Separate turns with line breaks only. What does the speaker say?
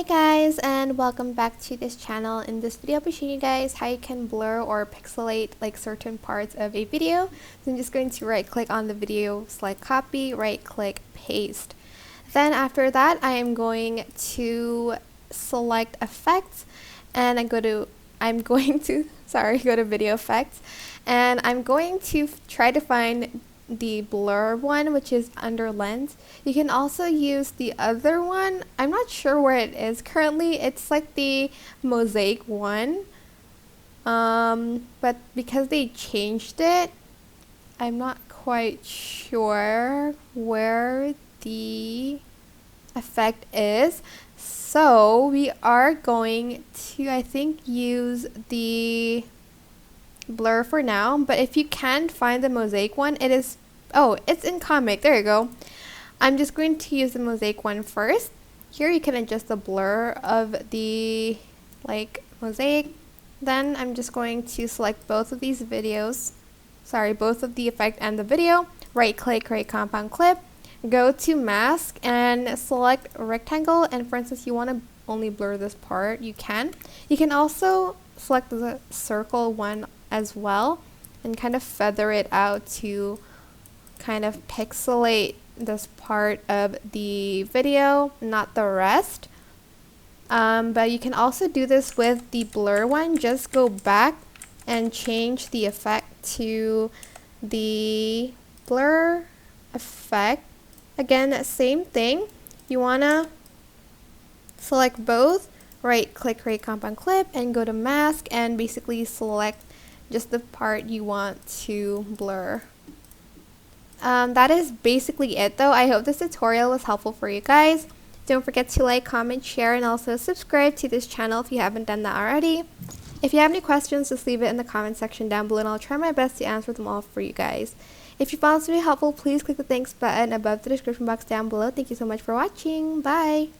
Hey guys, and welcome back to this channel. In this video I'll be showing you guys how you can blur or pixelate like certain parts of a video. So I'm just going to right click on the video, select copy, right click paste. Then after that I am going to select effects and go to video effects, and I'm going to try to find the blur one, which is under lens. You can also use the other one. I'm not sure where it is currently. It's like the mosaic one, but because they changed it, I'm not quite sure where the effect is. So we are going to, I think, use the blur for now, but if you can't find the mosaic one, it's in comic, there you go. I'm just going to use the mosaic one first. Here you can adjust the blur of the mosaic. Then I'm just going to select both of these videos, both of the effect and the video, right click, create compound clip, go to mask and select rectangle, and for instance you want to only blur this part, you can also select the circle one as well and kind of feather it out to kind of pixelate this part of the video, not the rest. But you can also do this with the blur one. Just go back and change the effect to the blur effect. Again, same thing. You wanna select both, right click, create compound clip, and go to mask and basically select just the part you want to blur. That is basically it though. I hope this tutorial was helpful for you guys. Don't forget to like, comment, share, and also subscribe to this channel if you haven't done that already. If you have any questions, just leave it in the comment section down below and I'll try my best to answer them all for you guys. If you found this video helpful, please click the thanks button above the description box down below. Thank you so much for watching. Bye!